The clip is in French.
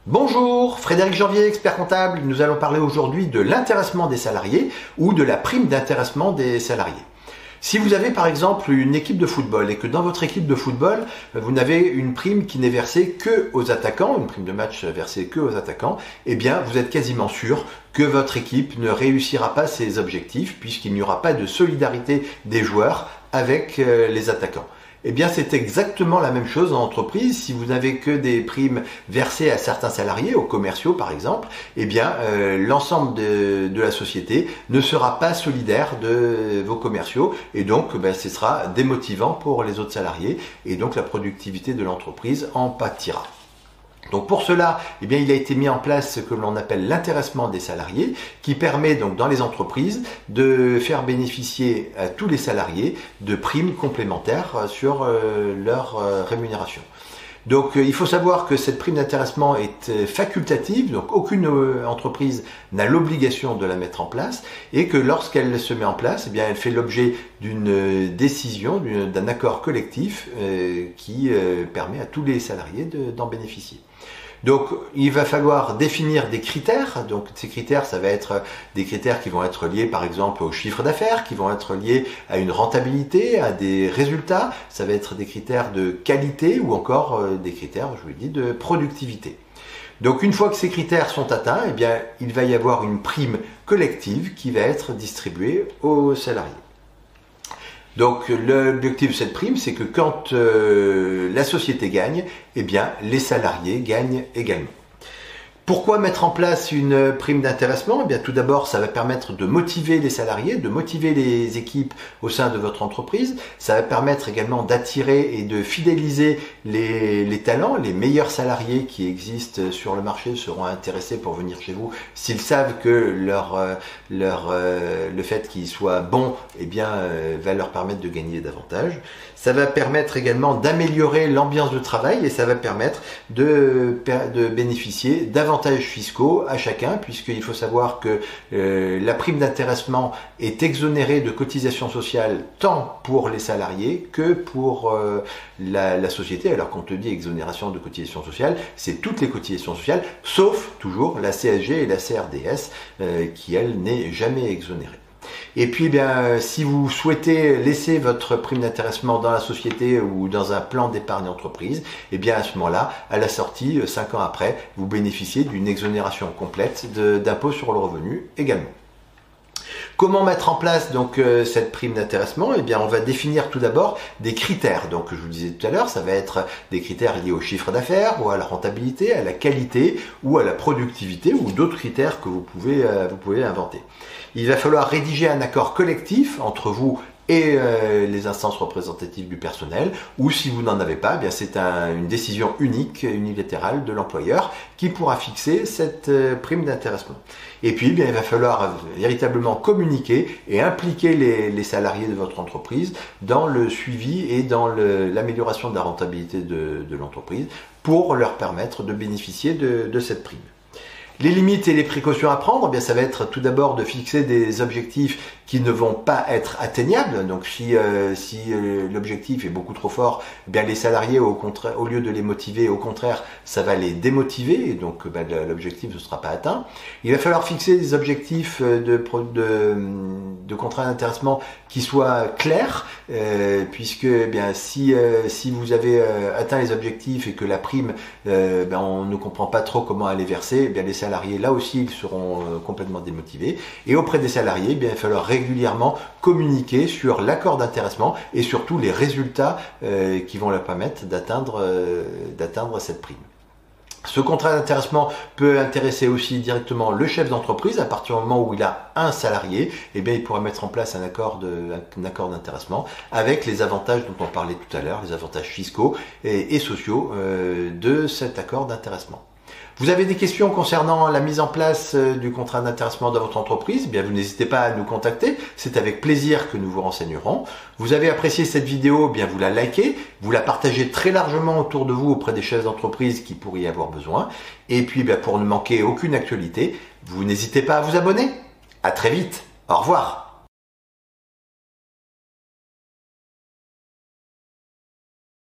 Bonjour, Frédéric Janvier, expert comptable. Nous allons parler aujourd'hui de l'intéressement des salariés ou de la prime d'intéressement des salariés. Si vous avez par exemple une équipe de football et que dans votre équipe de football, vous n'avez une prime qui n'est versée que aux attaquants, une prime de match versée que aux attaquants, eh bien vous êtes quasiment sûr que votre équipe ne réussira pas ses objectifs puisqu'il n'y aura pas de solidarité des joueurs avec les attaquants. Eh bien, c'est exactement la même chose en entreprise. Si vous n'avez que des primes versées à certains salariés, aux commerciaux par exemple, eh bien, l'ensemble de la société ne sera pas solidaire de vos commerciaux et donc, ce sera démotivant pour les autres salariés et donc la productivité de l'entreprise en pâtira. Donc pour cela, eh bien, il a été mis en place ce que l'on appelle l'intéressement des salariés, qui permet donc dans les entreprises de faire bénéficier à tous les salariés de primes complémentaires sur leur rémunération. Donc il faut savoir que cette prime d'intéressement est facultative, donc aucune entreprise n'a l'obligation de la mettre en place et que lorsqu'elle se met en place, eh bien, elle fait l'objet d'une décision, d'un accord collectif qui permet à tous les salariés d'en bénéficier. Donc, il va falloir définir des critères. Donc, ces critères, ça va être des critères qui vont être liés, par exemple, au chiffre d'affaires, qui vont être liés à une rentabilité, à des résultats. Ça va être des critères de qualité ou encore des critères, je vous l'ai dit, de productivité. Donc, une fois que ces critères sont atteints, eh bien, il va y avoir une prime collective qui va être distribuée aux salariés. Donc l'objectif de cette prime, c'est que quand la société gagne, eh bien les salariés gagnent également. Pourquoi mettre en place une prime d'intéressement? Eh bien, tout d'abord, ça va permettre de motiver les salariés, de motiver les équipes au sein de votre entreprise. Ça va permettre également d'attirer et de fidéliser les talents. Les meilleurs salariés qui existent sur le marché seront intéressés pour venir chez vous s'ils savent que le fait qu'ils soient bons, eh bien, va leur permettre de gagner davantage. Ça va permettre également d'améliorer l'ambiance de travail et ça va permettre de bénéficier d'avantages fiscaux à chacun, puisqu'il faut savoir que la prime d'intéressement est exonérée de cotisations sociales tant pour les salariés que pour la société. Alors qu'on te dit exonération de cotisations sociales, c'est toutes les cotisations sociales, sauf toujours la CSG et la CRDS qui, elle, n'est jamais exonérée. Et puis, si vous souhaitez laisser votre prime d'intéressement dans la société ou dans un plan d'épargne entreprise, eh bien à ce moment-là, à la sortie, 5 ans après, vous bénéficiez d'une exonération complète d'impôt sur le revenu également. Comment mettre en place donc cette prime d'intéressement? Eh bien, on va définir tout d'abord des critères. Donc, je vous le disais tout à l'heure, ça va être des critères liés au chiffre d'affaires ou à la rentabilité, à la qualité ou à la productivité ou d'autres critères que vous pouvez inventer. Il va falloir rédiger un accord collectif entre vous et les instances représentatives du personnel, ou si vous n'en avez pas, eh bien c'est une décision unique, unilatérale de l'employeur qui pourra fixer cette prime d'intéressement. Et puis, il va falloir véritablement communiquer et impliquer les salariés de votre entreprise dans le suivi et dans l'amélioration de la rentabilité de l'entreprise pour leur permettre de bénéficier de cette prime. Les limites et les précautions à prendre, eh bien, ça va être tout d'abord de fixer des objectifs qui ne vont pas être atteignables. Donc si l'objectif est beaucoup trop fort, eh bien, les salariés, au lieu de les motiver, au contraire, ça va les démotiver et donc l'objectif ne sera pas atteint. Il va falloir fixer des objectifs de contrat d'intéressement qui soient clairs, puisque si vous avez atteint les objectifs et que la prime, on ne comprend pas trop comment elle est versée, les salariés, là aussi, ils seront complètement démotivés. Et auprès des salariés, il va falloir régulièrement communiquer sur l'accord d'intéressement et surtout les résultats qui vont leur permettre d'atteindre cette prime. Ce contrat d'intéressement peut intéresser aussi directement le chef d'entreprise. À partir du moment où il a un salarié, eh bien, il pourra mettre en place un accord d'intéressement avec les avantages dont on parlait tout à l'heure, les avantages fiscaux et sociaux de cet accord d'intéressement. Vous avez des questions concernant la mise en place du contrat d'intéressement dans votre entreprise? Eh bien, vous n'hésitez pas à nous contacter. C'est avec plaisir que nous vous renseignerons. Vous avez apprécié cette vidéo? Eh bien, vous la likez, vous la partagez très largement autour de vous auprès des chefs d'entreprise qui pourraient y avoir besoin. Et puis, pour ne manquer aucune actualité, vous n'hésitez pas à vous abonner. À très vite. Au revoir.